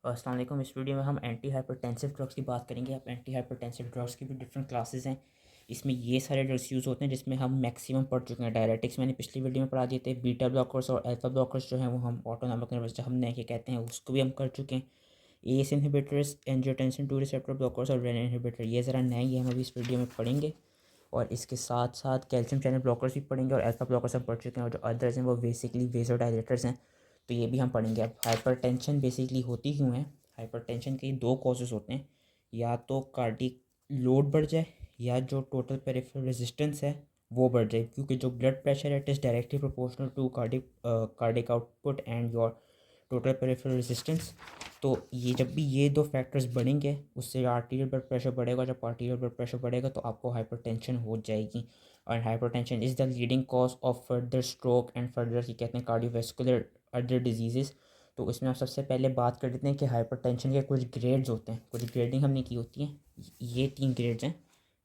अस्सलाम वालेकुम। इस वीडियो में हम एंटी हाइपरटेंसिव ड्रग्स की बात करेंगे। अब एंटी हाइपरटेंसिव ड्रग्स की भी डिफरेंट क्लासेस हैं। इसमें ये सारे ड्रग्स यूज़ होते हैं जिसमें हम मैक्सिमम पढ़ चुके हैं। डायरेटिक्स मैंने पिछली वीडियो में पढ़ा दिए थे। बीटा ब्लॉकर्स और अल्फा ब्लॉकर्स जो हैं वो हम ऑटोनॉमिक नर्वस सिस्टम हमने क्या कहते हैं उसको भी हम कर चुके हैं। S inhibitors, angiotensin 2 receptor blockers और रेनिन इनहिबिटर ये ज़रा नए ये हम अभी इस वीडियो में पढ़ेंगे। और इसके साथ साथ कैल्शियम चैनल ब्लॉकर्स भी पढ़ेंगे और अल्फा ब्लॉकर्स हम पढ़ चुके हैं। और जो अदर्स हैं वो बेसिकली वेसोडाइलेटर्स हैं, तो ये भी हम पढ़ेंगे। अब हाइपरटेंशन बेसिकली होती क्यों है? हाइपरटेंशन के दो कॉजेज़ होते हैं, या तो कार्डिक लोड बढ़ जाए या जो टोटल पेरिफेरल रेजिस्टेंस है वो बढ़ जाए, क्योंकि जो ब्लड प्रेशर है it is directly proportional to cardiac output and your total peripheral resistance. तो ये जब भी ये दो फैक्टर्स बढ़ेंगे उससे आर्टीरियल ब्लड प्रेशर बढ़ेगा। जब आर्टीरियल ब्लड प्रेशर बढ़ेगा तो आपको हाइपरटेंशन हो जाएगी। और hypertension is the leading cause of further stroke and further की कहते हैं कार्डियोवैस्कुलर अदर डिजीज़। तो इसमें आप सबसे पहले बात कर लेते हैं कि हाइपरटेंशन के कुछ ग्रेड्स होते हैं, कुछ ग्रेडिंग हमने की होती है। ये 3 ग्रेड्स हैं,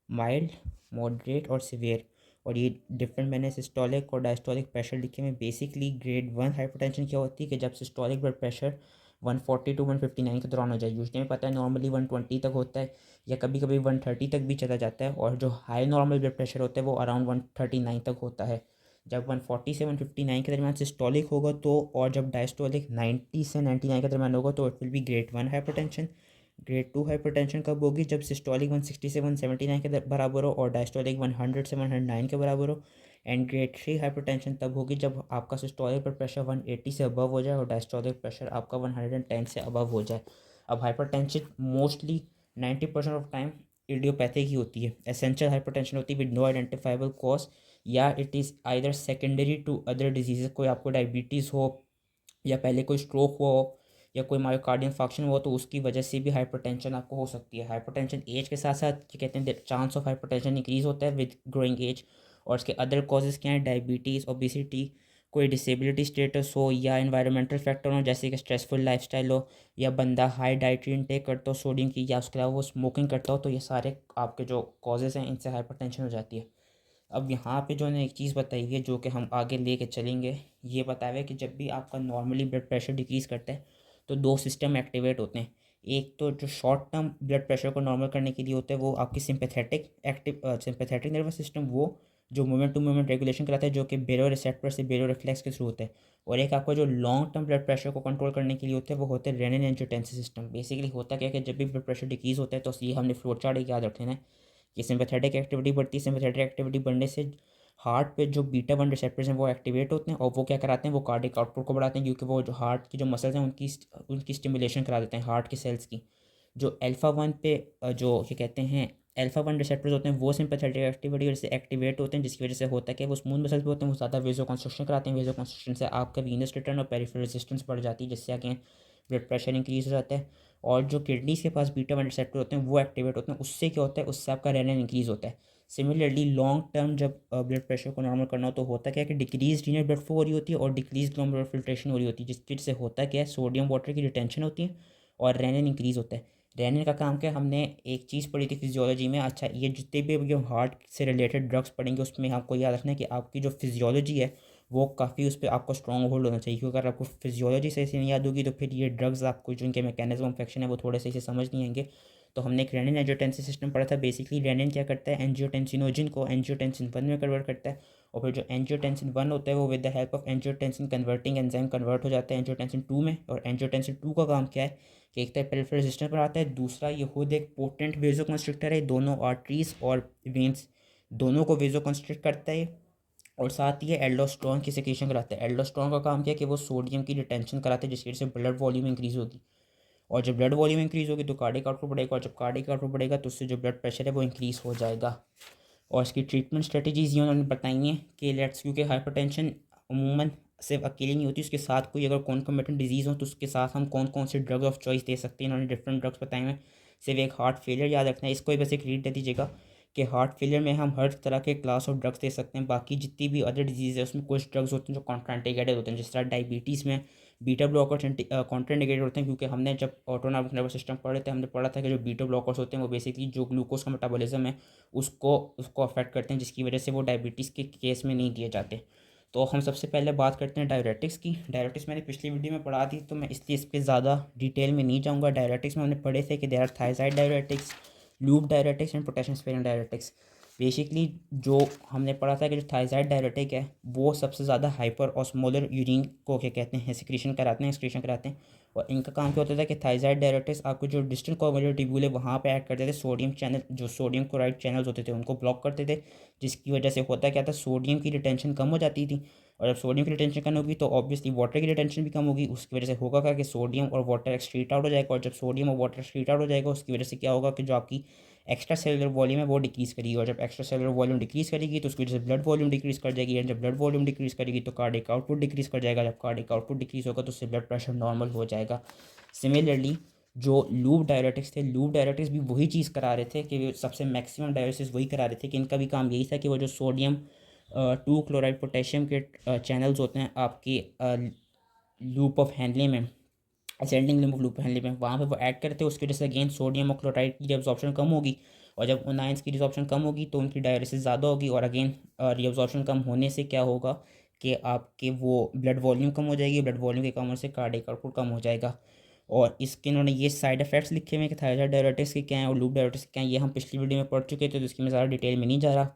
माइल्ड, मॉडरेट और सिवियर। और ये डिफरेंट मैंने सिस्टोलिक और डायस्टोलिक प्रेशर लिखे में। बेसिकली ग्रेड 1 हाइपरटेंशन क्या होती है कि जब सिस्टोलिक ब्लड प्रेशर 140 टू 159 के दौरान हो जाए। यूजली में पता है नॉर्मली 120 तक होता है या कभी कभी 130 तक भी चला जाता है। और जो हाई नॉर्मल ब्लड प्रेशर होता है वो अराउंड 139 तक होता है। जब 140 से 159 के दरमियान सिस्टोलिक होगा तो, और जब डायस्टोलिक 90 से 99 के दरमियान होगा तो it will be grade 1 hypertension. Grade 2 hypertension कब होगी? जब सिस्टोलिक 160 से 179 के बराबर हो और डायस्टोलिक 100 से 109 के बराबर हो। एंड ग्रेड 3 हाइपरटेंशन तब होगी जब आपका सिस्टोलिक ब्लड प्रेशर 180 से अबव हो जाए और डायस्टोलिक प्रेशर आपका 110 से अबव हो जाए। अब hypertension mostly 90% of time idiopathic ही होती है। एसेंशियल हाइपरटेंशन होती है विद नो आइडेंटिफाइबल कॉज, या it is either secondary to other disease. कोई आपको डायबिटीज़ हो या पहले कोई स्ट्रोक हुआ हो या कोई मायोकार्डियम इंफाक्शन हुआ तो उसकी वजह से भी हाइपरटेंशन आपको हो सकती है। हाइपरटेंशन एज के साथ साथ क्या कहते हैं चांस ऑफ हाइपरटेंशन इंक्रीज़ होता है विद ग्रोइंग एज। और इसके अदर कॉजेज़ क्या हैं? डायबिटीज़, ओबेसिटी, कोई डिसेबिलिटी स्टेटस हो या इन्वायरमेंटल फैक्टर हो जैसे कि स्ट्रेसफुल लाइफस्टाइल हो, या बंदा हाई डाइटरी इनटेक करता हो सोडियम की, या उसके अलावा वो स्मोकिंग करता हो। तो ये सारे आपके जो कॉजेज़ हैं इनसे हाइपरटेंशन हो जाती है। अब यहाँ पे जो है एक चीज़ बताई है जो कि हम आगे लेके चलेंगे। ये बताया हुआ है कि जब भी आपका नॉर्मली ब्लड प्रेशर डिक्रीज़ करता है तो दो सिस्टम एक्टिवेट होते हैं। एक तो जो शॉर्ट टर्म ब्लड प्रेशर को नॉर्मल करने के लिए होता है वो आपकी सिंपैथेटिक नर्वस सिस्टम, वो जो मोमेंट टू मोमेंट रेगुलेशन कराता है जो कि बेरो रिसेप्टर से बेरो रिफ्लेक्स के थ्रू होता है। और एक आपका जो लॉन्ग टर्म ब्लड प्रेशर को कंट्रोल करने के लिए होता है वो होता है रेनिन एंजियोटेंसिन सिस्टम। बेसिकली होता क्या है कि जब भी ब्लड प्रेशर डिक्रीज़ होता है तो ये हमने फ्लो चार्ट याद रखना है कि सिंपैथेटिक एक्टिविटी बढ़ती है। सिंपैथेटिक एक्टिविटी बढ़ने से हार्ट पे जो बीटा 1 रिसेप्टर्स हैं वो एक्टिवेट होते हैं और वो क्या कराते हैं? वो कार्डिक आउटपुट को बढ़ाते हैं, क्योंकि वो जो हार्ट की जो मसल्स हैं उनकी स्टिमुलेशन करा देते हैं हार्ट के सेल्स की। जो अल्फा 1 पे जो क्या कहते हैं अल्फा 1 रिसेप्टर्स होते हैं वो सिंपैथेटिक एक्टिविटी वजह से एक्टिवेट होते हैं, जिसकी वजह से होता है कि वो स्मूथ मसल्स भी होते हैं वो ज़्यादा वेजो कंस्ट्रक्शन कराते हैं। वेजो कंस्ट्रक्शन से आपका वीनस रिटर्न और पेरिफेरल रेजिस्टेंस बढ़ जाती है, जिससे आगे ब्लड प्रेशर इंक्रीज हो जाता है। और जो किडनीज के पास बीटा 1 रिसेप्टर होते हैं वो एक्टिवेट होते हैं, उससे क्या होता है? उससे आपका रेनिन इंक्रीज होता है। सिमिलरली लॉन्ग टर्म जब ब्लड प्रेशर को नॉर्मल करना हो तो होता क्या है कि डिक्रीज रीनल ब्लड फ्लो हो रही होती है और डिक्रीज ग्लोमेरुलर फिल्ट्रेशन हो रही होती है, जिसकी वजह से होता क्या है? सोडियम वाटर की रिटेंशन होती है और रेनिन इंक्रीज होता है। रेनिन का काम क्या है? हमने एक चीज़ पढ़ी थी फिजियोलॉजी में। अच्छा, ये जितने भी ये हार्ट से रिलेटेड ड्रग्स पढ़ेंगे उसमें आपको याद रखना है कि आपकी जो फिजियोलॉजी है वो काफ़ी उस पर आपको स्ट्रॉन्ग होल्ड होना चाहिए, क्योंकि अगर आपको फिजियोलॉजी सही से नहीं याद होगी तो फिर ये ड्रग्स आपको जो इनके मैकेनिज्म ऑफ एक्शन है वो थोड़े सही से समझ नहीं आएंगे। तो हमने एक रेनिन एंजियोटेंसिन सिस्टम पढ़ा था। बेसिकली रेनिन क्या करता है? एंजियोटेंसिनोजिन को एंजियोटेंसिन 1 में कन्वर्ट करता है। और फिर जो एंजियोटेंसिन 1 होता है वो with the help of angiotensin converting enzyme convert हो जाता है एंजियोटेंसिन 2 में। और एंजियोटेंसिन 2 का काम क्या है कि एक तो पेरिफेरल रेजिस्टेंस बढ़ाता है, दूसरा ये खुद एक पोटेंट वेजो कंस्ट्रिक्टर है, दोनों आर्टरीज और वेंस दोनों को वेजो कंस्ट्रिक्ट करता है। और साथ ही ये एल्डोस्टेरोन की सिक्रीशन कराता है। एल्डोस्टेरोन का काम क्या है कि वो सोडियम की रिटेंशन कराता है, जिसकी वजह से ब्लड वॉल्यूम इंक्रीज होगी। और जब ब्लड वॉल्यूम इंक्रीज होगी तो कार्डिक आउटपुट बढ़ेगा, और जब कार्डिक आउटपुट बढ़ेगा तो उससे जो ब्लड प्रेशर है वो इंक्रीज हो जाएगा। और इसकी ट्रीटमेंट स्ट्रेटजीज ये उन्होंने बताई हैं कि लेट्स, क्योंकि हाइपरटेंशन अमूमन सिर्फ अकेली नहीं होती, उसके साथ कोई अगर कॉन्कोमिटेंट डिजीज़ हो तो उसके साथ हम कौन कौन से ड्रग्स ऑफ चॉइस दे सकते हैं। इन्होंने डिफरेंट ड्रग्स बताए हैं। सिर्फ एक हार्ट फेलियर याद रखना है, इसको ही बस एक रीड दे दीजिएगा कि हार्ट फेलियर में हम हर तरह के क्लास ऑफ ड्रग्स दे सकते हैं। बाकी जितनी भी अदर डिजीज़ है उसमें कुछ ड्रग्स होते हैं जो कॉन्ट्राइंडिकेटेड होते हैं, जिस तरह डायबिटीज़ में बीटा ब्लॉकर्स कॉन्ट्राइंडिकेटेड होते हैं, क्योंकि हमने जब ऑटोनॉमिक नर्वस सिस्टम पढ़े थे हमने पढ़ा था कि जो बीटा ब्लॉकर्स होते हैं वो बेसिकली जो ग्लूकोज का मेटाबॉलिज्म है उसको उसको अफेक्ट करते हैं, जिसकी वजह से वो डायबिटीज़ के केस में नहीं दिए जाते। तो हम सबसे पहले बात करते हैं डायरेटिक्स की। डायरेटिक्स मैंने पिछली वीडियो में पढ़ा दी, तो मैं इसलिए इस पर ज़्यादा डिटेल में नहीं जाऊँगा। डायरेटिक्स में हमने पढ़े थे कि there are thiazide diuretics, loop diuretics and potassium sparing diuretics. Basically जो हमने पढ़ा था कि जो थायराइड डायरेटिक है वो सबसे ज़्यादा हाइपर ऑस्मोलर यूरिन को क्या कहते हैं, सिक्रीशन कराते हैं, एक्सक्रीशन कराते हैं। और इनका काम क्या होता था कि थायराइड डायरेटिक्स आपको जो डिस्टेंट कोवैलेंट ट्यूब्यूल है वहाँ पे ऐड करते थे सोडियम चैनल, जो सोडियम क्लोराइड चैनल्स होते थे उनको ब्लॉक करते थे, जिसकी वजह से होता क्या था, सोडियम की रिटेंशन कम हो जाती थी। और जब सोडियम की रिटेंशन कम होगी तो ऑब्वियसली वाटर की रिटेंशन भी कम होगी। उसकी वजह से होगा क्या कि सोडियम और वाटर एक्सक्रीट आउट हो जाएगा। और जब सोडियम और वाटर एक्सक्रीट आउट हो जाएगा उसकी वजह से क्या होगा कि जो आपकी एक्स्ट्रा सेलुलर वॉल्यूम है वो डिक्रीज़ करेगी। और जब एक्स्ट्रा सेलुलर वॉल्यूम डिक्रीज़ करेगी तो उसकी वजह से ब्लड वॉल्यूम डिक्रीज़ कर जाएगी। एंड जब ब्लड वॉल्यूम डिक्रीज़ करेगी तो कार्डिक आउटपुट डिक्रीज़ कर जाएगा। जब कार्डिक आउटपुट डिक्रीज़ होगा तो उससे ब्लड प्रेशर नॉर्मल हो जाएगा। सिमिलरली जो लूप डायरेटिक्स थे, लूप डायरेटिक्स भी वही चीज़ करा रहे थे कि सबसे मैक्सिमम डायलिसिस वही करा रहे थे कि इनका भी काम यही था कि वो जो सोडियम 2 क्लोराइड पोटेशियम के चैनल्स होते हैं आपकी लूप ऑफ हैंडलिंग में, असेंडिंग लिम्फ लूप हैंडलिंग में, वहाँ पे वो ऐड करते हैं। उसकी वजह से अगेन सोडियम और क्लोराइड की रिअब्जॉर्प्शन कम होगी। और जब उन आयंस की रिअब्जॉर्प्शन कम होगी तो उनकी डायलिसिस ज़्यादा होगी। और अगेन रिअब्जॉर्प्शन कम होने से क्या होगा कि आपके वो ब्लड वॉल्यूम कम हो जाएगी। ब्लड वॉल्यूम के कम होने से कार्डियक आउटपुट कम हो जाएगा। और इसके इन्होंने ये साइड इफेक्ट्स लिखे हुए हैं कि थायराइड डायरेटिक्स के क्या हैं और लूप डायरेटिक्स के क्या हैं, ये हम पिछली वीडियो में पढ़ चुके थे, तो इसकी मैं ज़्यादा डिटेल में नहीं जा रहा।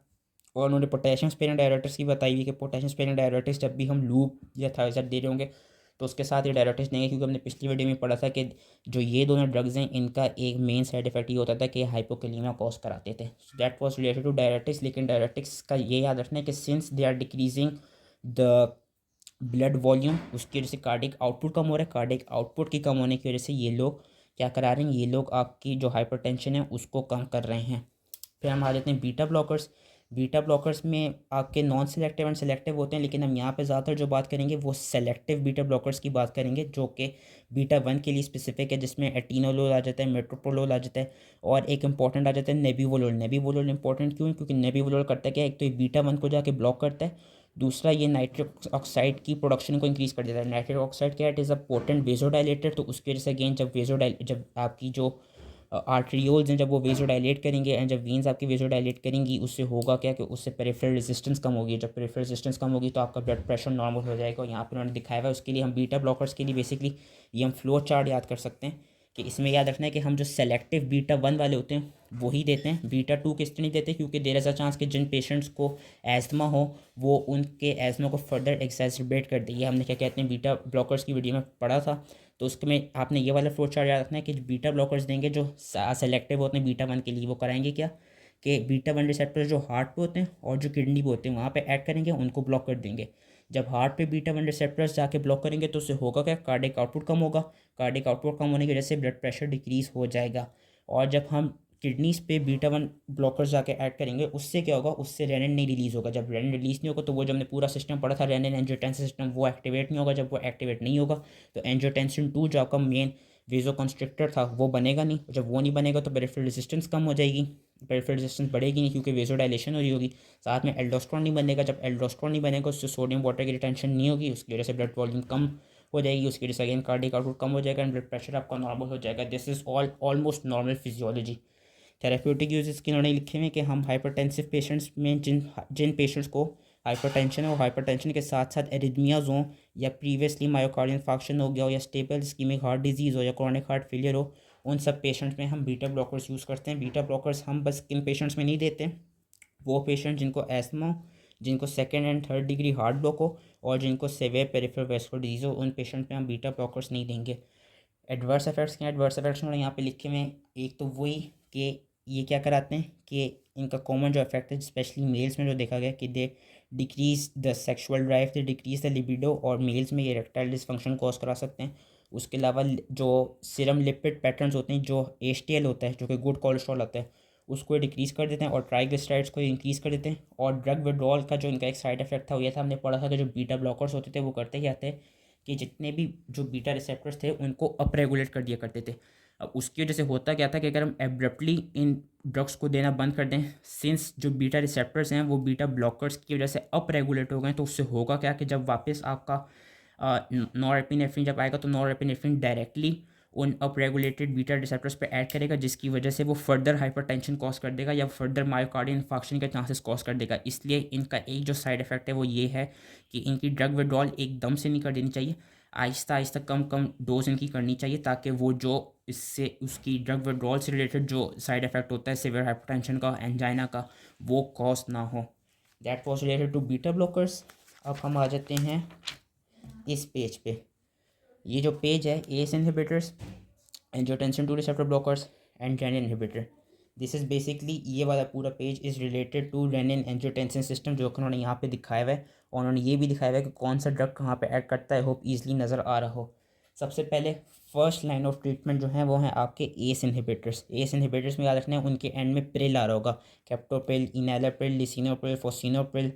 और उन्होंने पोटेशियम स्पेरिंग डायरेटिक्स की बताई हुई कि पोटेशियम स्पेरिंग डायरेटिक्स जब भी हम लूप या थायराइड दे रहे होंगे तो उसके साथ ये डायरेटिक्स देंगे, क्योंकि हमने पिछली वीडियो में पढ़ा था कि जो ये दोनों ड्रग्स हैं इनका एक मेन साइड इफेक्ट ये होता था कि हाइपोकैलेमिया कॉज कराते थे। So that was related to diuretics. लेकिन डायरेटिक्स का ये याद रखना है कि since they are decreasing the blood volume, उसकी वजह से कार्डिक आउटपुट कम हो रहा है। कार्डिक आउटपुट की कम होने की वजह से ये लोग क्या करा रहे हैं, ये लोग आपकी जो हाइपरटेंशन है उसको कम कर रहे हैं। फिर हम आ जाते हैं बीटा ब्लॉकर्स। बीटा ब्लॉकर्स में आपके नॉन सेलेक्टिव एंड सेलेक्टिव होते हैं, लेकिन हम यहाँ पे ज़्यादातर जो बात करेंगे वो सेलेक्टिव बीटा ब्लॉकर्स की बात करेंगे, जो कि बीटा 1 के लिए स्पेसिफिक है, जिसमें एटिनोलोल आ जाता है, मेट्रोप्रोलोल आ जाता है, और एक इंपॉर्टेंट आ जाता है नेबिवोलोल। नेबिवोलोल इंपॉर्टेंट क्यों है, क्योंकि नेबिवोलोल करता है क्या, एक तो ये बीटा 1 को जाके ब्लॉक करता है, दूसरा ये नाइट्रिक ऑक्साइड की प्रोडक्शन को इंक्रीज़ कर देता है। नाइट्रिक ऑक्साइड क्या है, it is a potent vasodilator. तो उसकी वजह से अगेन जब आपकी जो आर्ट्रियोल्स हैं जब वो वेजोडाइलेट करेंगे एंड जब वीन्स आपकी वेजोडाइलेट करेंगी उससे होगा क्या कि उससे पेरिफेरल रेजिस्टेंस कम होगी। जब पेरिफेरल रेजिस्टेंस कम होगी तो आपका ब्लड प्रेशर नॉर्मल हो जाएगा। और यहाँ पर उन्होंने दिखाया हुआ है, उसके लिए हम बीटा ब्लॉकर्स के लिए बेसिकली ये हम फ्लो चार्ट याद कर सकते हैं कि इसमें याद रखना है कि हम जो सेलेक्टिव बीटा 1 वाले होते हैं वही देते हैं, बीटा 2 किस तरह नहीं देते, क्योंकि देर इज़ अ चांस कि जिन पेशेंट्स को एस्थमा हो वो उनके एस्थमा को फर्दर एक्सैसरबेट कर दे। ये हमने क्या कहते हैं बीटा ब्लॉकर्स की वीडियो में पढ़ा था। तो उसमें आपने ये वाला फ्लो चार्ट याद रखना है कि बीटा ब्लॉकर्स देंगे जो सेलेक्टिव होते हैं बीटा 1 के लिए, वो कराएंगे क्या कि बीटा 1 रिसेप्टर जो हार्ट पे होते हैं और जो किडनी पे होते हैं वहाँ पे ऐड करेंगे, उनको ब्लॉक कर देंगे। जब हार्ट पे बीटा 1 रिसेप्टर्स जाके ब्लॉक करेंगे तो उससे होगा क्या, कार्डिक आउटपुट कम होगा। कार्डिक आउटपुट कम होने की वजह से ब्लड प्रेशर डिक्रीज़ हो जाएगा। और जब हम किडनीज़ पे बीटा 1 ब्लॉकर्स जाके ऐड करेंगे उससे क्या होगा, उससे रेनिन नहीं रिलीज़ होगा। जब रेनिन रिलीज़ नहीं होगा तो वो जो हमने पूरा सिस्टम पढ़ा था रेनिन एंजियोटेंसिन सिस्टम वो एक्टिवेट नहीं होगा। जब वो एक्टिवेट नहीं होगा तो एंजियोटेंसिन 2 जो आपका मेन वेजो कंस्ट्रिक्टर था वो बनेगा नहीं। जब वो नहीं बनेगा तो पेरिफेरल रेजिस्टेंस कम हो जाएगी, पेरिफेरल रेजिस्टेंस बढ़ेगी नहीं क्योंकि वेजो डायलेशन हो रही होगी। साथ में एल्डोस्टेरोन नहीं बनेगा, जब एल्डोस्टेरोन नहीं बनेगा उससे सोडियम वाटर की रिटेंशन नहीं होगी, उसकी वजह से ब्लड वॉल्यूम कम हो जाएगी, उसकी वजह से अगेन कार्डिक आउटपुट कम हो जाएगा एंड ब्लड प्रेशर आपका नॉर्मल हो जाएगा। This is almost normal physiology. Therapeutic uses के उन्होंने लिखे हुए कि हम हाइपरटेंसिव पेशेंट्स में जिन जिन पेशेंट्स को हाइपरटेंशन है और हाइपरटेंशन के साथ साथ एरिथमियाज हों या प्रीवियसली मायोकार्डियल इंफार्क्शन हो गया हो या स्टेबल इस्कीमिक हार्ट डिजीज़ हो या क्रॉनिक हार्ट फेलियर हो, उन सब पेशेंट्स में हम बीटा ब्लॉकर्स यूज़ करते हैं। बीटा ब्लॉकर्स हम बस किन पेशेंट्स में नहीं देते, वो पेशेंट जिनको एस्थमा, जिनको second and third degree heart block हो और जिनको सेवियर पेरिफेरल वेस्कुलर डिजीज़ हो, उन पेशेंट में हम बीटा ब्लॉकर्स नहीं देंगे। एडवर्स इफेक्ट्स क्या, एडवर्स इफेक्ट्स उन्होंने यहाँ पे लिखे हुए हैं। एक तो वही कि ये क्या कराते हैं कि इनका कॉमन जो इफेक्ट है स्पेशली मेल्स में जो देखा गया कि they decrease the sexual drive, they decrease the libido, और मेल्स में ये इरेक्टाइल डिसफंक्शन कॉज करा सकते हैं। उसके अलावा जो सीरम लिपिड पैटर्न्स होते हैं, जो HDL होता है जो कि गुड कोलेस्ट्रॉल होता है, उसको डिक्रीज़ कर देते हैं और ट्राइग्लिसराइड्स को इंक्रीज़ कर देते हैं। और ड्रग विड्रॉल का जो इनका एक साइड इफेक्ट था वो ये था, हमने पढ़ा था कि जो बीटा ब्लॉकर्स होते थे वो करते क्या थे कि जितने भी जो बीटा रिसेप्टर्स थे उनको अप रेगुलेट कर दिया करते थे। अब उसकी वजह से होता क्या था कि अगर हम एब्रप्टली इन ड्रग्स को देना बंद कर दें, सिंस जो बीटा रिसेप्टर्स हैं वो बीटा ब्लॉकर्स की वजह से अप रेगुलेट हो गए, तो उससे होगा क्या कि जब वापस आपका नॉरएपिनेफ्रिन जब आएगा तो नॉरएपिनेफ्रिन डायरेक्टली उन अप रेगुलेटेड बीटा रिसेप्टर्स पे ऐड करेगा, जिसकी वजह से वो फर्दर हाइपरटेंशन कॉज कर देगा या फर्दर मायोकार्डियल इन्फार्क्शन के चांसेस कॉज कर देगा। इसलिए इनका एक जो साइड इफेक्ट है वो ये है कि इनकी ड्रग विड्रॉल एकदम से नहीं कर देनी चाहिए, आहिस्ता आहिस्ता कम कम डोज इनकी करनी चाहिए, ताकि वो जो इससे उसकी ड्रग विड्रॉल से रिलेटेड जो साइड इफेक्ट होता है सिवियर हाइपरटेंशन का, एंजाइना का, वो कॉज ना हो। That was related to beta blockers. अब हम आ जाते हैं इस पेज पे। ये जो पेज है, ACE inhibitors, angiotensin 2 receptor blockers and renin inhibitor, this is basically ये वाला पूरा page is related to renin angiotensin system, जो कि उन्होंने यहाँ पे दिखाया हुआ है, और उन्होंने ये भी दिखाया हुआ है कि कौन सा ड्रग कहाँ पे ऐड करता है। होप ईजिली नज़र आ रहा हो। सबसे पहले फर्स्ट लाइन ऑफ ट्रीटमेंट जो है वो है आपके एस इनहिबिटर्स। एस इनहिबिटर्स में याद रखना है उनके एंड में प्रिल आ रहा होगा, कैप्टोप्रिल, इनैलोप्रिल, लिसिनोप्रिल, फोसिनोप्रिल।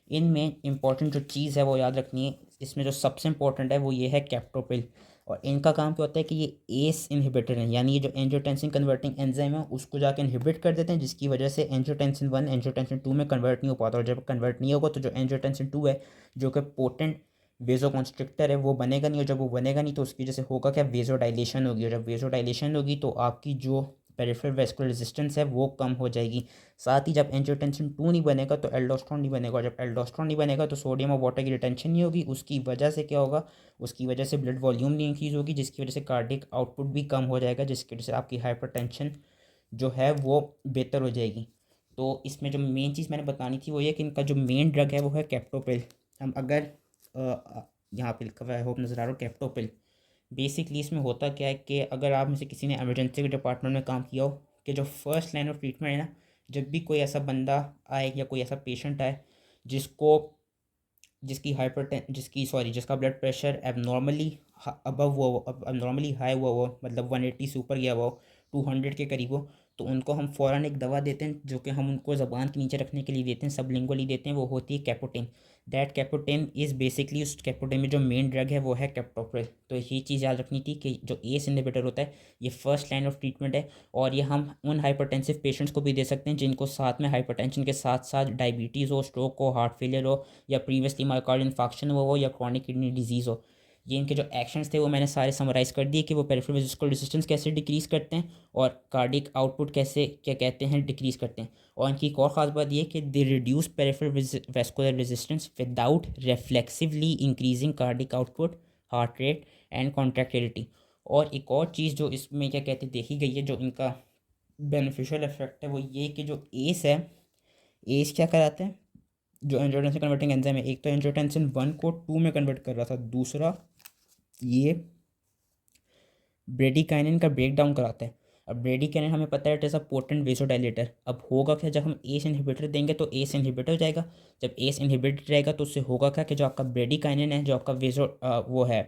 इनमें इंपॉर्टेंट जो चीज़ है वो याद रखनी है, इसमें जो सबसे इंपॉर्टेंट है वो ये है कैप्टोप्रिल। और इनका काम क्या होता है कि ये एस इनहिबिटर है, यानी ये जो एंजियोटेंसिन कन्वर्टिंग एंजाइम है उसको जाके इनहिबिट कर देते हैं, जिसकी वजह से एंजियोटेंसिन 1 एंजियोटेंसिन 2 में कन्वर्ट नहीं हो पाता। और जब कन्वर्ट नहीं होगा तो जो एंजियोटेंसिन 2 है, जो कि पोटेंट वेजोकॉन्स्ट्रिक्टर है, वो बनेगा नहीं। और जब वो बनेगा नहीं तो उसकी वजह से होगा क्या, वेजोडाइलेशन होगी। और जब वेजोडाइलेशन होगी तो आपकी जो पेरिफेरल वेस्कुलर रेजिस्टेंस है वो कम हो जाएगी। साथ ही जब एंजियोटेंसिन 2 नहीं बनेगा तो एल्डोस्टेरोन नहीं बनेगा, और जब एल्डोस्टेरोन नहीं बनेगा तो सोडियम और वाटर की रिटेंशन नहीं होगी। उसकी वजह से क्या होगा, उसकी वजह से ब्लड वॉल्यूम नहीं इंक्रीज़ होगी, जिसकी वजह से कार्डियक आउटपुट भी कम हो जाएगा, जिसकी वजह से आपकी हाइपरटेंशन जो है वो बेहतर हो जाएगी। तो इसमें जो मेन चीज़ मैंने बतानी थी वो ये कि इनका जो मेन ड्रग है वो है कैप्टोप्रिल। हम अगर यहाँ पे लिखा हुआ है, होप नज़र आ रहा हो, कैप्टोप्रिल। बेसिकली इसमें होता क्या है कि अगर आप में से किसी ने एमरजेंसी के डिपार्टमेंट में काम किया हो, कि जो फर्स्ट लाइन ऑफ ट्रीटमेंट है ना, जब भी कोई ऐसा बंदा आए या कोई ऐसा पेशेंट आए जिसको जिसका ब्लड प्रेशर एबनॉर्मली अबव हुआ हो, अब एबनॉर्मली हाई हुआ हो, मतलब 180 से ऊपर गया हुआ हो, 200 के करीब हो, तो उनको हम फ़ौरन एक दवा देते हैं, जो कि हम उनको ज़बान के नीचे रखने के लिए देते हैं, सबलिंगुअली देते हैं। वो होती है कैपोटेन। दैट कैपोटेन इज़ बेसिकली, उस कैपोटेन में जो मेन ड्रग है वो है कैप्टोप्रिल। तो ये चीज़ याद रखनी थी कि जो एस इनहिबिटर होता है ये फर्स्ट लाइन ऑफ ट्रीटमेंट है, और ये हम उन हाइपरटेंसिव पेशेंट्स को भी दे सकते हैं जिनको साथ में हाइपरटेंशन के साथ साथ डायबिटीज़ हो, स्ट्रोक हो, हार्ट फेलियर हो, या प्रीवियसली मायोकार्डियल इन्फार्क्शन हुआ हो, या क्रॉनिक किडनी डिजीज़ हो। ये इनके जो एक्शंस थे वो मैंने सारे समराइज़ कर दिए कि वो पेरिफेरल वेस्कुलर रेजिस्टेंस कैसे डिक्रीज़ करते हैं और कार्डिक आउटपुट कैसे, क्या कहते हैं, डिक्रीज़ करते हैं। और इनकी एक और ख़ास बात ये कि they reduce peripheral vascular resistance without reflexively increasing cardiac output, heart rate and contractility. और एक और चीज़ जो इसमें क्या कहते देखी गई है, जो इनका बेनिफिशियल इफेक्ट है, वो ये कि जो एस है, एस क्या कराते हैं, जो एंजियोटेंसिन कन्वर्टिंग एंजाइम है, एक तो एंजियोटेंसिन 1 को 2 में कन्वर्ट कर रहा था, दूसरा ये ब्रेडिकाइनिन का ब्रेक डाउन कराता है। अब ब्रेडिकाइनिन हमें पता है it is a potent vasodilator. अब होगा क्या, जब हम एस इनहिबिटर देंगे तो एस इनहिबिटर हो जाएगा। जब एस इनहिबिटर रहेगा तो उससे होगा क्या कि जो आपका ब्रेडिकाइनिन है, जो आपका वो है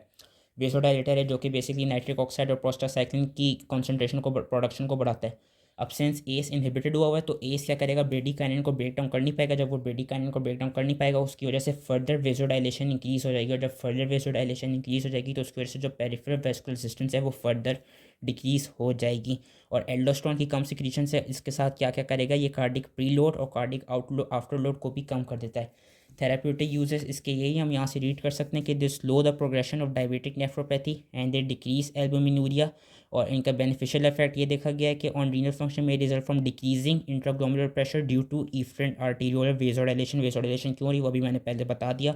वेसोडाइलेटर है, जो कि बेसिकली नाइट्रिक ऑक्साइड और प्रोस्टासाइक्लिन की कॉन्सेंट्रेशन को, प्रोडक्शन को बढ़ाता है। अब सिंस एस इनहिबिटेड हुआ हुआ है तो एस क्या करेगा, ब्रेडिकाइनिन को ब्रेक डाउन कर नहीं पाएगा। जब वो ब्रेडिकाइनिन को ब्रेक डाउन कर नहीं पाएगा, उसकी वजह से फर्दर वेसोडाइलेशन इंक्रीज़ हो जाएगी, और जब फर्दर वेसोडाइलेशन इंक्रीज़ हो जाएगी तो उसकी वजह से जो पेरिफेरल वेस्कुलर रेजिस्टेंस है वो फर्दर डिक्रीज़ हो जाएगी। और एल्डोस्टेरोन की कम सिक्रीशन से इसके साथ क्या क्या करेगा, ये कार्डिक प्रीलोड और कार्डिक आउटलोड आफ्टरलोड को भी कम कर देता है। थेराप्यूटिक यूजेस इसके यही हम यहाँ से रीड कर सकते हैं कि they slow the progression of diabetic nephropathy and they decrease albuminuria. और इनका बेनिफिशियल इफेक्ट ये देखा गया है कि ऑन रीनल फंक्शन में result from decreasing intraglomerular pressure due to efferent arteriolar vasodilation. Vasodilation क्यों रही वो भी मैंने पहले बता दिया।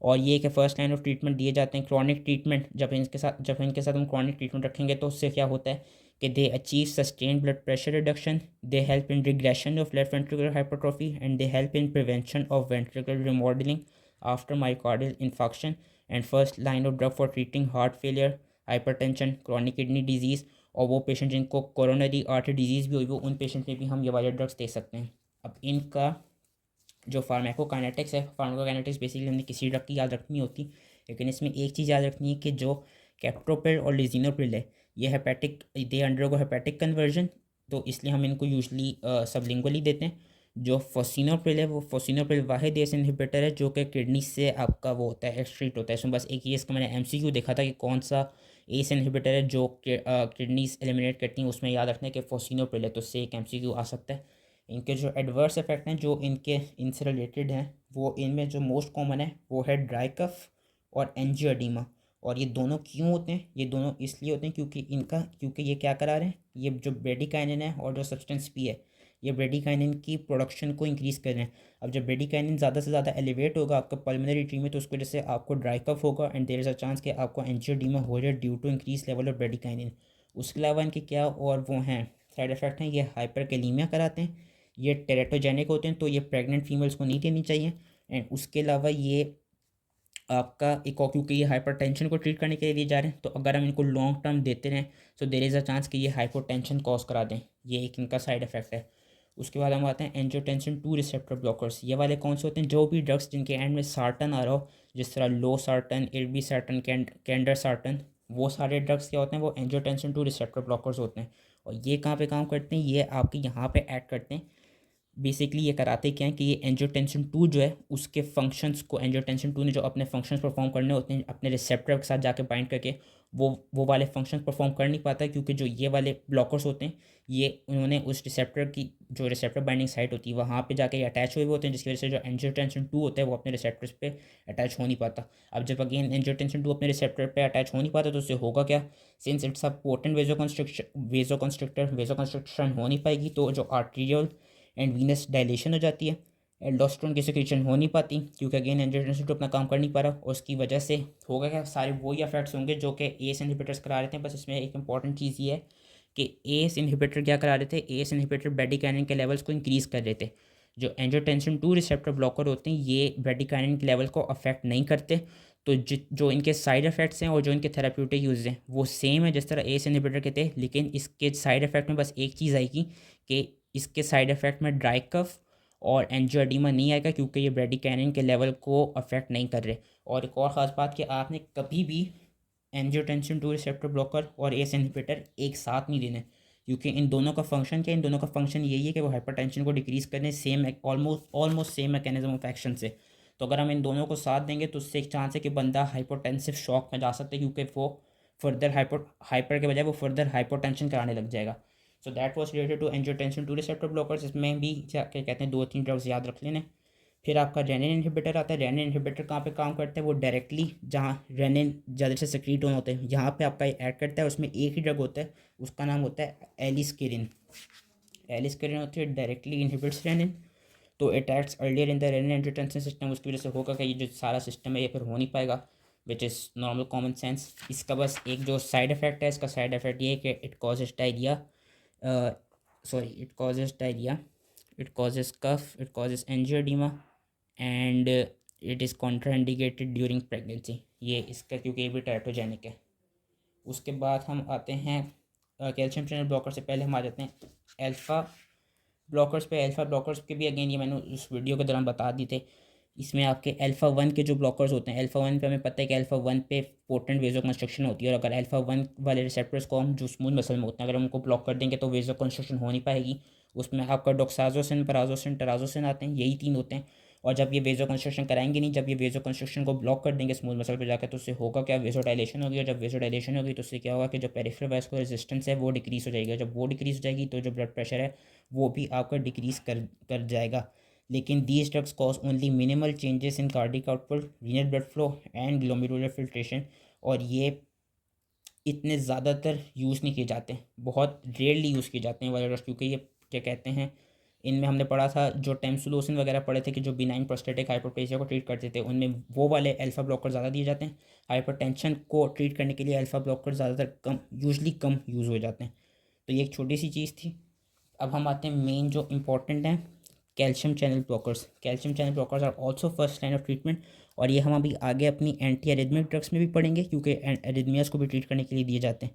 और ये कि फर्स्ट लाइन ऑफ ट्रीटमेंट दिए जाते हैं। क्रॉनिक ट्रीटमेंट जब इनके साथ हम क्रॉनिक ट्रीटमेंट रखेंगे तो उससे क्या होता है कि they achieve sustain blood pressure reduction, they help in regression of left ventricular hypertrophy and they help in prevention of ventricular remodelling after myocardial infarction and first line of drug for treating heart failure, hypertension, chronic kidney disease. और वो patient जिनको coronary artery disease भी हुई वो उन patient में भी हम ये वाले ड्रग्स दे सकते हैं। अब इनका जो फार्माकोकाइनेटिक्स है, फार्माकोकाइनेटिक्स बेसिकली हमने किसी ड्रग की याद रखनी होती, लेकिन इसमें एक चीज़ याद रखनी है कि जो कैप्टोप्रिल और लिजिनोप्रिल है ये hepatic, they undergo hepatic conversion, तो इसलिए हम इनको यूजली सबलिंगुअली देते हैं। जो फोसिनोप्रिल है वो फोसिनोप्रिल वाहिद एस इनहिबिटर है जो कि किडनी से आपका वो होता है, एक्सट्रीट होता है। इसमें बस एक ये इसका मैंने एमसीक्यू देखा था कि कौन सा एस इनहिबिटर है जो किडनीज एलिमिनेट करती हैं, उसमें याद रखना है कि फोसिनोप्रिल है, तो उससे एक एमसीक्यू आ सकता है। इनके जो एडवर्स इफेक्ट हैं जो इनसे रिलेटेड हैं, वो इनमें जो मोस्ट कॉमन है वो है ड्राई कफ और एंजियोडीमा। और ये दोनों क्यों होते हैं? ये दोनों इसलिए होते हैं क्योंकि ये क्या करा रहे हैं, ये जो ब्रेडिकाइनिन है और जो सब्सटेंस पी है, ये ब्रेडिकाइनिन की प्रोडक्शन को इंक्रीज़ कर रहे हैं। अब जब ब्रेडिकाइनिन ज़्यादा से ज़्यादा एलिवेट होगा आपका पल्मोनरी ट्री में, तो उसकी वजह से आपको ड्राई कफ होगा and there is a chance कि आपको एंजियोडीमा हो जाए due to increase level of bradykinin. उसके अलावा इनके क्या और वो हैं साइड इफ़ेक्ट हैं, ये हाइपरकैलीमिया कराते हैं, ये टेरेटोजेनिक होते हैं, तो ये प्रेग्नेंट फीमेल्स को नहीं देनी चाहिए। एंड उसके अलावा ये आपका एक और, क्योंकि ये हाइपरटेंशन को ट्रीट करने के लिए दिए जा रहे हैं, तो अगर हम इनको लॉन्ग टर्म देते रहें तो देयर इज़ अ चांस कि ये हाइपोटेंशन कॉज करा दें। ये एक इनका साइड इफ़ेक्ट है। उसके बाद हम आते हैं एंजियोटेंसिन 2 रिसेप्टर ब्लॉकर्स। ये वाले कौन से होते हैं? जो भी ड्रग्स जिनके एंड में सार्टन आ रहा हो, जिस तरह लो सार्टन, इर्बी सार्टन, कैंडर सार्टन, वो सारे ड्रग्स क्या होते हैं? वो एंजियोटेंसिन 2 रिसेप्टर ब्लॉकर्स होते हैं। और ये कहाँ पे काम करते हैं? ये आपके यहाँ पे ऐड करते हैं। बेसिकली ये कराते क्या है कि ये एंजियोटेंसिन 2 जो है उसके फंक्शंस को, एंजियोटेंसिन 2 ने जो अपने फंक्शंस परफॉर्म करने होते हैं अपने रिसेप्टर के साथ जाके बाइंड करके, वो वाले फंक्शंस परफॉर्म कर नहीं पाता, क्योंकि जो ये वाले ब्लॉकर्स होते हैं ये उन्होंने उस रिसेप्टर की जो रिसेप्टर बाइंडिंग साइट होती है वहाँ पे जाके अटैच हुए होते हैं, जिसकी वजह से जो एंजियोटेंसिन 2 होता है वो अपने रिसेप्टर्स पे अटैच हो नहीं पाता। अब जब अगेन एंजियोटेंसिन 2 अपने रिसेप्टर पे अटैच हो नहीं पाता तो उससे होगा क्या? Since it's a potent vasoconstriction हो नहीं पाएगी, तो जो आर्टीरियल एंड वीनस डायलेशन हो जाती है, एल्डोस्टेरोन की सिक्रीशन हो नहीं पाती, क्योंकि अगेन एंजियोटेंसिन 2 अपना काम कर नहीं पा रहा, और उसकी वजह से होगा क्या? सारे वही इफेक्ट्स होंगे जो कि एस इनहिबिटर्स करा रहे थे। बस इसमें एक इंपॉर्टेंट चीज़ ये है कि एस इनहिबिटर क्या करा रहे थे? एस इनहिबिटर ब्रेडिकाइनिन के लेवल्स को इंक्रीज़ कर रहे थे। जो एंजियोटेंसिन 2 रिसेप्टर ब्लॉकर होते हैं ये ब्रेडिकाइनिन के लेवल को अफेक्ट नहीं करते। तो जो इनके साइड इफ़ेक्ट्स हैं और जो इनके थेराप्यूटिक यूज़ हैं वो सेम है जिस तरह एस इनहिबिटर के थे, लेकिन इसके साइड इफ़ेक्ट में बस एक चीज़ आएगी कि इसके साइड इफ़ेक्ट में ड्राई कफ और एंजियोडीमा नहीं आएगा, क्योंकि ये ब्रेडिकाइनिन के लेवल को अफेक्ट नहीं कर रहे। और एक और ख़ास बात कि आपने कभी भी एंजियोटेंसिन 2 रिसेप्टर ब्लॉकर और एस इनहिबिटर एक साथ नहीं देने, क्योंकि इन दोनों का फंक्शन क्या है? इन दोनों का फंक्शन यही है कि वो हाइपरटेंशन को डिक्रीज़ करने, same almost same mechanism of action से। तो अगर हम इन दोनों को साथ देंगे तो उससे एक चांस है कि बंदा हाइपोटेंसिव शॉक में जा सकता है, क्योंकि वो फर्दर हाइपर के बजाय वो फर्दर हाइपोटेंशन कराने लग जाएगा। So that was related to angiotensin 2 receptor blockers. इसमें भी क्या कहते हैं, 2-3 ड्रग्स याद रख लेने। फिर आपका रेनिन इनहिबिटर आता है। रेनिन इनहिबिटर कहाँ पे काम करता है? वो डायरेक्टली जहाँ रेनिन ज़्यादा से सिक्रीट होने होते हैं यहाँ पे आपका ऐड करता है। उसमें एक ही ड्रग होता है, उसका नाम होता है एलिस्किरिन। एलिस्किरिन होती है डायरेक्टली इनहिबिट्स रेनिन, तो it acts earlier in the rennin angiotensin system. उसकी वजह से होगा कि ये जो सारा सिस्टम है ये फिर हो नहीं पाएगा, which is normal common sense. इसका बस एक जो साइड इफेक्ट है, इसका साइड इफेक्ट ये है कि it causes diarrhoea, it causes cough, it causes angioedema and it is contraindicated during pregnancy. ये इसका क्योंकि ये भी टेरेटोजेनिक है। उसके बाद हम आते हैं कैल्शियम चैनल ब्लॉकर से पहले हम आ जाते हैं अल्फ़ा ब्लॉकर्स पे। अल्फ़ा ब्लॉकर्स के भी अगेन ये मैंने उस वीडियो के दौरान बता दी थे। इसमें आपके अल्फ़ा 1 के जो ब्लॉकर्स होते हैं, अल्फ़ा 1 पे हमें पता है कि अल्फ़ा 1 पे पोटेंट वेजो कंस्ट्रक्शन होती है, और अगर अल्फ़ा 1 वाले रिसेप्टर्स को हम जो स्मूथ मसल में होते हैं अगर हम उनको ब्लॉक कर देंगे तो वेजो कंस्ट्रक्शन हो नहीं पाएगी। उसमें आपका डोक्साजोसिन, पराजोसिन, टेराजोसिन आते हैं, यही 3 होते हैं। और जब ये वेजो कंस्ट्रक्शन कराएंगे नहीं, जब ये वेजो कंस्ट्रक्शन को ब्लॉक कर देंगे स्मूथ मसल पर जाकर, तो उससे होगा क्या? वेजो डायलेशन होगी। और जब वेजो डायलेशन होगी तो उससे क्या होगा कि जो पेरिफेरल वास्कुलर रेजिस्टेंस है वो डिक्रीज़ हो जाएगी। जब वो डिक्रीज़ हो जाएगी तो जो ब्लड प्रेशर है वो भी आपका डिक्रीज़ कर जाएगा। लेकिन these drugs cause only minimal changes in cardiac output, renal blood flow and glomerular filtration. और ये इतने ज़्यादातर यूज़ नहीं किए जाते, बहुत रेयरली यूज़ किए जाते हैं वाले ड्रग्स, क्योंकि ये क्या कहते हैं, इनमें हमने पढ़ा था जो टेम्सुलोसिन वगैरह पढ़े थे कि जो बिनाइन प्रोस्टेटिक हाइपरप्लेसिया को ट्रीट करते थे उनमें वो वाले अल्फ़ा ब्लॉकर ज़्यादा दिए जाते हैं। हाइपरटेंशन को ट्रीट करने के लिए अल्फ़ा ब्लॉकर ज़्यादातर कम यूज़ हो जाते हैं। तो ये एक छोटी सी चीज़ थी। अब हम आते हैं मेन जो इम्पोर्टेंट हैं, calcium channel blockers. Calcium channel blockers are also first line of treatment, और ये हम अभी आगे अपनी एंटी एरिथमिक ड्रग्स में भी पढ़ेंगे, क्योंकि एरिथमियास को भी ट्रीट करने के लिए दिए जाते हैं।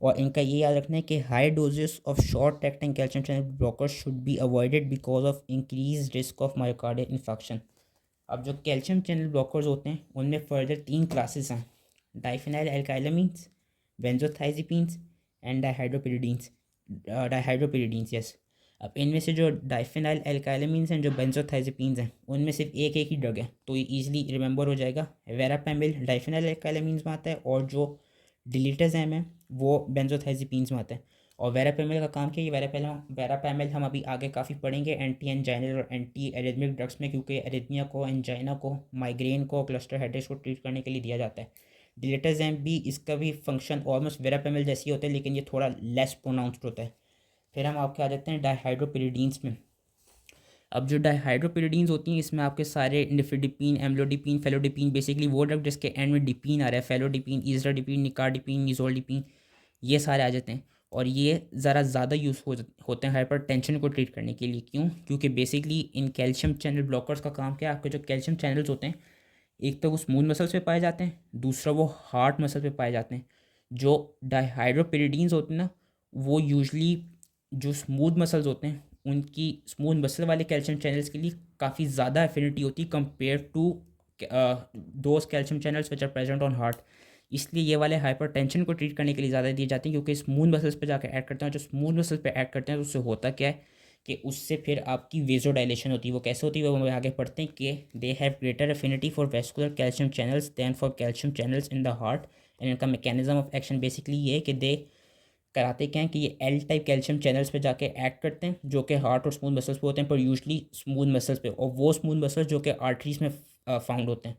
और इनका ये याद रखना है कि high doses of short acting calcium channel blockers should be avoided because of increase risk of myocardial infection. अब जो कैल्शियम चैनल ब्लॉकर्स होते हैं उनमें फर्दर 3 क्लासेस हैं, डाइफेनाइल एल्काइलामीन्स, बेंजोथाइजिपीन्स एंड डाइहाइड्रोपिरिडीन्स यस। अब इनमें से जो डाइफेनाइल एल्काइलामीन्स हैं, जो बेंजोथाइजिपीन्स हैं, उनमें सिर्फ एक एक ही ड्रग है, तो ये ईजिली रिमेंबर हो जाएगा। वेरापैमिल डाइफेनाइल एल्काइलामीन्स में आता है, और जो डिलीटाज़ैम है वो बेंजोथाइजिपीन्स में आता है। और वेरापैमिल का काम क्या है? वेरापैमिल हम अभी आगे काफ़ी पढ़ेंगे एंटी एंजाइनल और एंटी एरिथमिक ड्रग्स में, क्योंकि एरिथमिया को, एंजाइना को, माइग्रेन को, क्लस्टर हेडेक्स को ट्रीट करने के लिए दिया जाता है। डिलेटाजेम भी इसका भी फंक्शन ऑलमोस्ट वेरापेमिल जैसी होता है, लेकिन ये थोड़ा लेस प्रोनाउंस्ड होता है। फिर हम आपके आ जाते हैं डाइहाइड्रोपिरिडीन्स में। अब जो डाइहाइड्रोपिरिडीन्स होती हैं इसमें आपके सारे निफिडिपिन, एम्लोडिपिन, फेलोडिपिन, बेसिकली वो ड्रग जिसके एंड में डिपिन आ रहा है, फेलोडिपिन, इजराडिपिन, निकार्डिपिन, निजोल्डिपिन, ये सारे आ जाते हैं। और ये ज़रा ज़्यादा यूज़ होते हैं हाइपर टेंशन को ट्रीट करने के लिए। क्यों? क्योंकि basically in calcium channel blockers का काम क्या है, आपके जो कैल्शियम चैनल्स होते हैं एक तो वो स्मूथ मसल्स पे पाए जाते हैं, दूसरा वो हार्ट मसल पे पाए जाते हैं। जो डाइहाइड्रोपिरिडीन्स होते हैं ना, वो यूजली जो स्मूथ मसल्स होते हैं उनकी स्मूथ मसल वाले कैल्शियम चैनल्स के लिए काफ़ी ज़्यादा एफिनिटी होती है compare to those calcium channels which are present on heart. इसलिए ये वाले हाइपर टेंशन को ट्रीट करने के लिए ज़्यादा दिए जाते हैं, क्योंकि स्मूथ मसल्स पे जाकर ऐड करते हैं। जो स्मूथ मसल्स पे ऐड करते हैं तो उससे होता क्या है कि उससे फिर आपकी वेजोडाइलेशन होती है। वो कैसे होती है वो हम आगे पढ़ते हैं कि they have greater affinity for vascular calcium channels than for calcium channels in the heart. And इनका मैकेनिज्म ऑफ एक्शन बेसिकली ये है कि दे कराते क्या हैं कि ये एल टाइप कैल्शियम चैनल्स पे जाके एक्ट करते हैं जो कि हार्ट और स्मूथ मसल्स पे होते हैं, पर यूजली स्मूथ मसल्स पे, और वो स्मूथ मसल्स जो कि आर्टरीज में फाउंड होते हैं।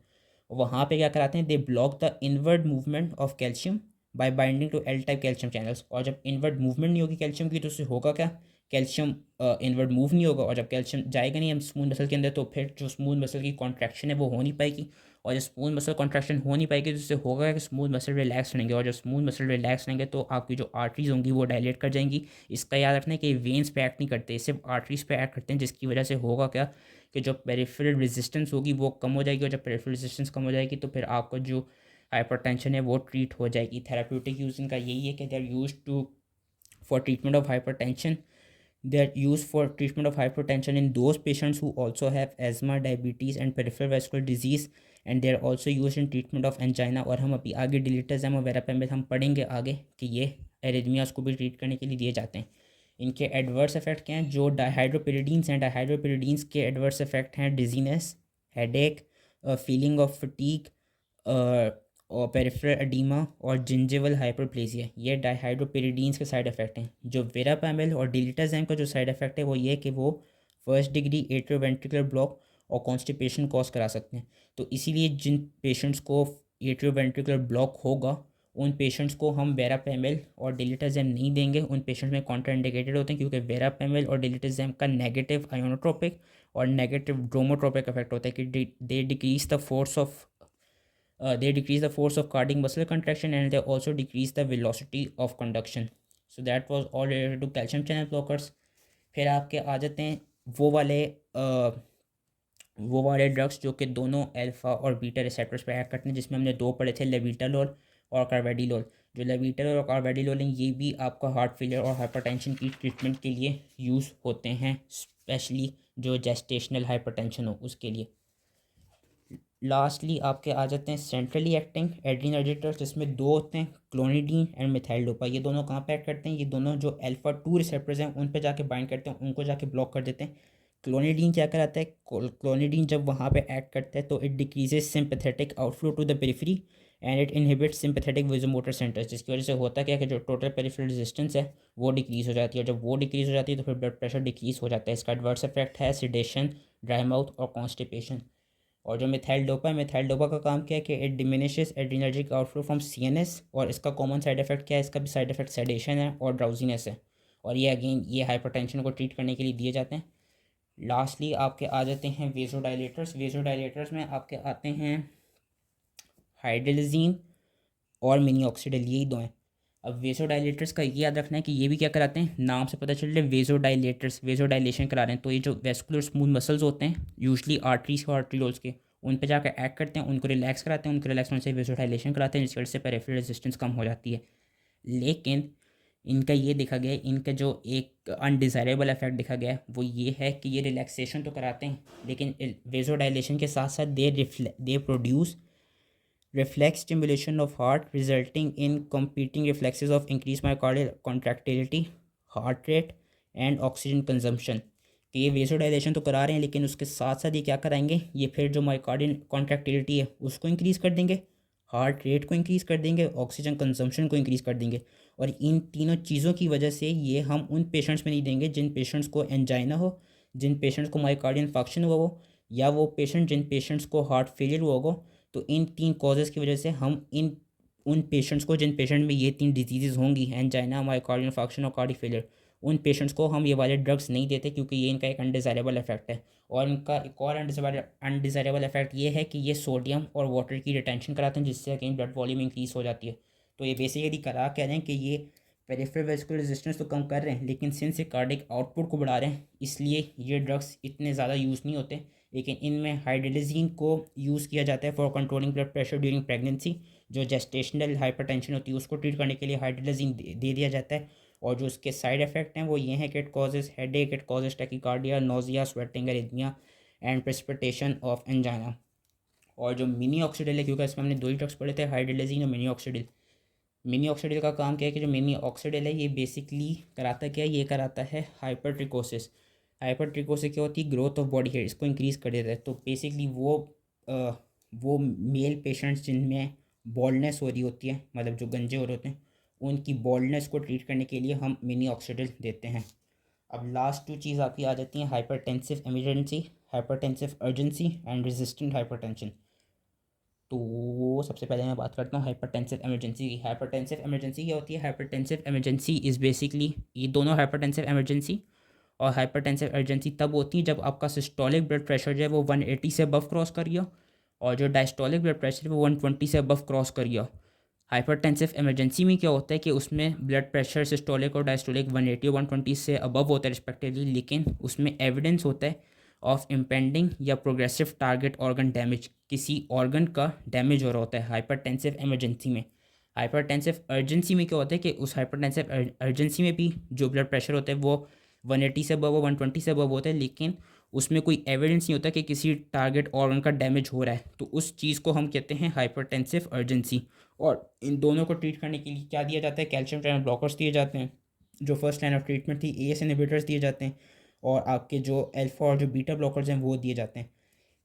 वहाँ पे क्या कराते हैं, they block the inward movement of calcium by binding to L type calcium channels. और जब इनवर्ड मूवमेंट नहीं होगी कैल्शियम की तो उससे होगा क्या, कैल्शियम इनवर्ड मूव नहीं होगा, और जब कैल्शियम जाएगा नहीं हम स्मूथ मसल के अंदर तो फिर जो स्मूथ मसल की कॉन्ट्रैक्शन है वो हो नहीं पाएगी। और जब स्मूथ मसल कॉन्ट्रैक्शन हो नहीं पाएगी तो उससे होगा कि स्मूथ मसल रिलैक्स रहेंगे, और जब स्मूथ मसल रिलैक्स रहेंगे तो आपकी जो आर्टरीज होंगी वो डायलेट कर जाएंगी। इसका याद रखना है कि वेन्स पे एक्ट नहीं करते, सिर्फ आर्टरीज पे एक्ट करते हैं, जिसकी वजह से होगा क्या कि जो पेरिफेरल रेजिस्टेंस होगी वो कम हो जाएगी, और जब पेरिफेरल रेजिस्टेंस कम हो जाएगी तो फिर आपका जो हाइपरटेंशन है वो ट्रीट हो जाएगी। थेराप्यूटिक यूज इनका यही है कि they are use to for treatment of hypertension. They are used for treatment of hypertension in those patients who also have asthma, diabetes and peripheral vascular disease, and they are also used in treatment of angina। और हम अभी आगे डिलीटर्स वगैरह पे हम पढ़ेंगे आगे कि ये एरिथमियास को भी ट्रीट करने के लिए दिए जाते हैं। इनके एडवर्स इफेक्ट क्या हैं? जो डाइहाइड्रोपिरिडीन्स हैं, डाइहाइड्रोपिरिडीन्स के एडवर्स इफेक्ट हैं dizziness, headache, feeling of fatigue, और पेरिफेरल एडीमा और जिंजिवल हाइपरप्लेजिया। ये डाइहाइड्रोपिरिडीन्स के साइड इफ़ेक्ट हैं। जो वेरापैमिल और डिलीटाज़ैम का जो साइड इफ़ेक्ट है वो ये कि वो फर्स्ट डिग्री एट्रियोवेंट्रिकुलर ब्लॉक और कॉन्स्टिपेशन कॉज करा सकते हैं। तो इसीलिए जिन पेशेंट्स को एट्रियोवेंट्रिकुलर ब्लॉक होगा उन पेशेंट्स को हम वेरापैमिल और डिलीटाज़ैम नहीं देंगे। उन पेशेंट्स में कॉन्ट्राइंडिकेटेड होते हैं, क्योंकि वेरापैमिल और डिलीटाज़ैम का नेगेटिव आयोनोट्रोपिक और नेगेटिव ड्रोमोट्रोपिक इफेक्ट होता है कि they decrease the force of they decrease the force of cardiac muscle contraction, and they also decrease the velocity of conduction। So that was all related to calcium channel blockers। फिर आपके आ जाते हैं वो वाले drugs जो कि दोनों alpha और बीटा रिसेप्टर्स पर एक्ट करते हैं, जिसमें हमने दो पढ़े थे, लेविटालोल और कार्वेडिलोल। जो लेविटालोल और कार्वेडिलोल हैं ये भी आपका हार्ट फेलियर और हाइपरटेंशन की ट्रीटमेंट के लिए यूज़ होते हैं, स्पेशली जो जेस्टेशनल हाइपरटेंशन हो उसके लिए। लास्टली आपके आ जाते हैं सेंट्रली एक्टिंग एड्रीनर्जिटर्स, जिसमें दो होते हैं, क्लोनिडीन एंड मिथाइल। ये दोनों कहाँ पे एक्ट करते हैं? ये दोनों जो अल्फा 2 रिसेप्टर्स हैं उन पे जाके बाइंड करते हैं, उनको जाके ब्लॉक कर देते हैं। क्लोनिडीन क्या कराता है? क्लोनिडीन जब वहाँ पे एक्ट करता है तो it decreases sympathetic outflow to the periphery and it inhibits sympathetic vasomotor centres, जिसकी वजह से होता क्या है कि जो टोटल पेरिफेरल रेजिस्टेंस है वो डिक्रीज हो जाती है, और जब वो डिक्रीज हो जाती है तो फिर ब्लड प्रेशर डिक्रीज हो जाता है। इसका एडवर्स इफेक्ट है सिडेशन, ड्राई माउथ और कॉन्स्टिपेशन। और जो मिथाइल डोपा का काम क्या है कि it diminishes adrenergic outflow from CNS, और इसका कॉमन साइड इफेक्ट क्या है? इसका भी साइड इफेक्ट सेडेशन है और ड्राउजीनेस है, और ये अगेन ये हाइपरटेंशन को ट्रीट करने के लिए दिए जाते हैं। लास्टली आपके आ जाते हैं वेजोडाइलेटर्स में आपके आते हैं हाइड्रोलिजीन और मिनी ऑक्सीडल, यही दो हैं। अब वेजोडाइलेटर्स का ये याद रखना है कि ये भी क्या कराते हैं, नाम से पता चल रहा है वेजोडाइलेटर्स, वेजोडाइलेशन करा रहे हैं। तो ये जो वेस्कुलर स्मूथ मसल्स होते हैं यूजली आर्टरीज और आर्टरीलोल्स के, उन पे जाकर एक्ट करते हैं, उनको रिलैक्स कराते हैं, उनको रिलैक्स होने से वेजोडाइलेशन कराते हैं, जिसकी वजह से पेरिफेरल रेजिस्टेंस कम हो जाती है। लेकिन इनका ये देखा गया है, इनका जो एक अनडिज़ायरेबल इफेक्ट देखा गया है वो ये है कि ये रिलैक्सेशन तो कराते हैं, लेकिन वेजोडाइलेशन के साथ साथ they produce reflex stimulation of heart resulting in competing reflexes of increased myocardial contractility, heart rate and oxygen consumption। कि ये वेसोडाइलेशन तो करा रहे हैं लेकिन उसके साथ साथ ये क्या कराएंगे, ये फिर जो मायोकार्डियल कॉन्ट्रैक्टिलिटी है उसको इंक्रीज़ कर देंगे, हार्ट रेट को इंक्रीज़ कर देंगे, ऑक्सीजन कंजम्पशन को इंक्रीज़ कर देंगे। और इन तीनों चीज़ों की वजह से ये हम उन पेशेंट्स में नहीं देंगे जिन पेशेंट्स को एंजाइना हो, जिन पेशेंट्स को मायोकार्डियल इंफाक्शन हुआ हो, या वो पेशेंट जिन पेशेंट्स को हार्ट फेलियर हुआ होगा। तो इन तीन कॉजेज़ की वजह से हम इन उन पेशेंट्स को जिन पेशेंट में ये 3 डिजीज़ होंगी, एंजाइना, मायोकार्डियल इन्फार्क्शन और कार्डियक फेलियर, उन पेशेंट्स को हम ये वाले ड्रग्स नहीं देते क्योंकि ये इनका एक अनडिज़ायरेबल इफेक्ट है। और इनका एक और अनडिज़ायरेबल इफेक्ट ये है कि ये सोडियम और वाटर की रिटेंशन कराते हैं, जिससे कहीं ब्लड वॉल्यूम इंक्रीज़ हो जाती है। तो ये बेसिकली करा कह रहे हैं कि ये पेरिफेरल वेस्कुलर रेजिस्टेंस तो कम कर रहे हैं, लेकिन सिंस ये कार्डियक आउटपुट को बढ़ा रहे हैं, इसलिए ये ड्रग्स इतने ज़्यादा यूज़ नहीं होते। लेकिन इनमें हाइड्रोलिज़िन को यूज़ किया जाता है for controlling blood pressure during pregnancy. जो जेस्टेशनल हाइपरटेंशन होती है उसको ट्रीट करने के लिए हाइड्रोलिज़िन दे दिया जाता है। और जो उसके साइड इफ़ेक्ट हैं वो ये हैं कि it causes headache, it causes tachycardia, nausea, sweating, arrhythmia and precipitation of angina. और जो मिनी ऑक्सीडिल है, क्योंकि इसमें हमने दो ही ड्रग्स पढ़े थे, हाइड्रोलिज़िन और मिनी ऑक्सीडिल। मिनी ऑक्सीडिल का काम क्या है कि जो मिनी ऑक्सीडिल है ये बेसिकली कराता क्या है, ये कराता है हाइपरट्रिकोसिस। हाइपरट्रिकोसिस क्या होती है, ग्रोथ ऑफ बॉडी हेयर, इसको इंक्रीज़ कर देता है। तो बेसिकली वो मेल पेशेंट्स जिनमें बॉल्डनेस हो रही होती है, मतलब जो गंजे हो रहे होते हैं, उनकी बॉल्डनेस को ट्रीट करने के लिए हम मिनी ऑक्सीडिल देते हैं। अब लास्ट 2 चीज़ आपकी आ जाती हैं, hypertensive emergency, hypertensive urgency and resistant hypertension. तो सबसे पहले मैं बात करता हूँ हाइपरटेंसिव इमरजेंसी की। हाइपरटेंसिव इमरजेंसी क्या होती है? हाइपरटेंसिव इमरजेंसी इज़ बेसिकली, ये दोनों हाइपरटेंसिव इमरजेंसी और हाइपरटेंसिव अर्जेंसी तब होती है जब आपका सिस्टोलिक ब्लड प्रेशर जो है वो 180 से अबव क्रॉस कर गया, और जो डायस्टोलिक ब्लड प्रेशर है वो 120 से अबव क्रॉस कर गया। हाइपरटेंसिव इमरजेंसी में क्या होता है कि उसमें ब्लड प्रेशर सिस्टोलिक और डायस्टोलिक 180 और 120 से अबव होता है रिस्पेक्टिवली, लेकिन उसमें एविडेंस होता है ऑफ इम्पेंडिंग या प्रोग्रेसिव टारगेट ऑर्गन डैमेज, किसी ऑर्गन का डैमेज हो रहा होता है हाइपरटेंसिव इमरजेंसी में। हाइपरटेंसिव अर्जेंसी में क्या होता है कि उस हाइपरटेंसिव अर्जेंसी में भी जो ब्लड प्रेशर होता है वो 180 से अबव, 120 से अबव होता है, लेकिन उसमें कोई एविडेंस नहीं होता कि किसी टारगेट ऑर्गन का डैमेज हो रहा है। तो उस चीज़ को हम कहते हैं हाइपरटेंसिव अर्जेंसी। और इन दोनों को ट्रीट करने के लिए क्या दिया जाता है? कैल्शियम चैनल ब्लॉकर्स दिए जाते हैं, जो फर्स्ट लाइन ऑफ ट्रीटमेंट थी। एएस इनहिबिटर्स दिए जाते हैं, और आपके जो अल्फा और जो बीटा ब्लॉकर्स हैं वो दिए जाते हैं।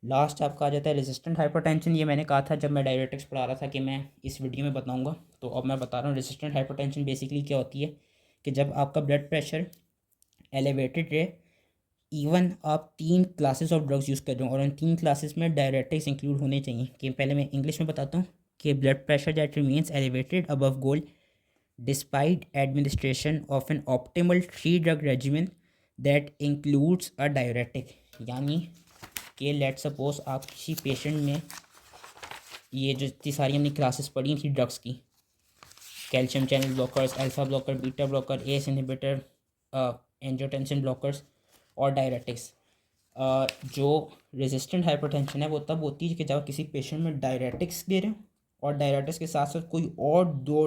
लास्ट आपका आ जाता है रेजिस्टेंट हाइपरटेंशन। ये मैंने कहा था जब मैं डायरेटिक्स पढ़ा रहा था कि मैं इस वीडियो में बताऊंगा, तो अब मैं बता रहा हूँ। रेजिस्टेंट हाइपरटेंशन बेसिकली क्या होती है कि जब आपका ब्लड प्रेशर एलिवेटेड रहे, इवन आप 3 क्लासेस ऑफ ड्रग्स यूज़ कर रहे हो और उन 3 क्लासेस में डायरेटिक्स इंक्लूड होने चाहिए। कि पहले मैं इंग्लिश में बताता हूँ कि blood pressure that remains elevated above goal despite administration of an optimal 3 drug regimen that includes a diuretic. यानी कि लेट सपोज आप किसी पेशेंट में, ये जो इतनी सारी हमने क्लासेस पढ़ी थी ड्रग्स की, calcium channel blockers, alpha blocker, beta blocker, ACE inhibitor, angiotensin blockers और डायरेटिक्स। जो रेजिस्टेंट हाइपरटेंशन है वो तब होती है कि जब किसी पेशेंट में डायरेटिक्स दे रहे हो और डायरेटिक्स के साथ साथ कोई और 2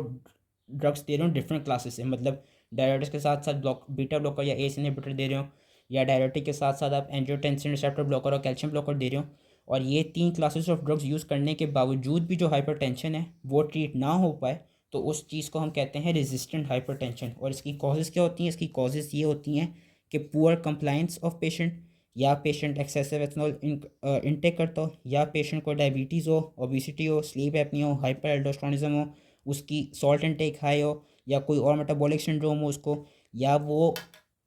ड्रग्स दे रहे हो डिफरेंट क्लासेस से, मतलब डायरेटिक्स के साथ साथ बीटा ब्लॉकर या एस इनहिबिटर दे रहे हो, या डायरेटिक के साथ साथ आप एंजियोटेंसिन रिसेप्टर ब्लॉकर और कैल्शियम ब्लॉकर दे रहे हो, और ये 3 क्लासेस ऑफ ड्रग्स यूज़ करने के बावजूद भी जो हाइपरटेंशन है वो ट्रीट ना हो पाए, तो उस चीज़ को हम कहते हैं रेजिस्टेंट हाइपरटेंशन। और इसकी कॉजेज़ क्या होती हैं? इसकी कॉजेज़ ये होती हैं कि पुअर कंप्लाइंस ऑफ पेशेंट, या पेशेंट एक्सेसिव एथनॉल इनटेक करता हो, या पेशेंट को डायबिटीज़ हो, ओबिसिटी हो, स्लीप एपनिया हो, हाइपर एल्डोस्टेरोनिज्म हो, उसकी सॉल्ट इनटेक हाई हो, या कोई और मेटाबॉलिक सिंड्रोम हो उसको, या वो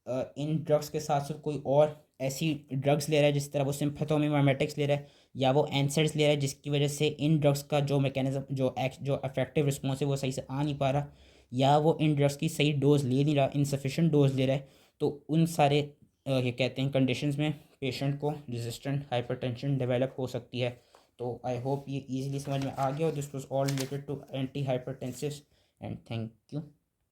इन ड्रग्स के साथ साथ कोई और ऐसी ड्रग्स ले रहा है जिस तरह वो सिम्पैथोमिक मिमेटिक्स ले रहा है, या वो एनसेड्स ले रहा है जिसकी वजह से इन ड्रग्स का जो मैकेनिज्म, जो इफेक्टिव रिस्पॉन्स है वो सही से आ नहीं पा रहा, या वो इन ड्रग्स की सही डोज ले नहीं रहा, इनसफिशेंट डोज ले रहा है। तो उन सारे ये कहते हैं कंडीशंस में पेशेंट को रेजिस्टेंट हाइपरटेंशन डेवलप हो सकती है। तो आई होप ये इजीली समझ में आ गया, और this was all related to antihypertensives, and thank you.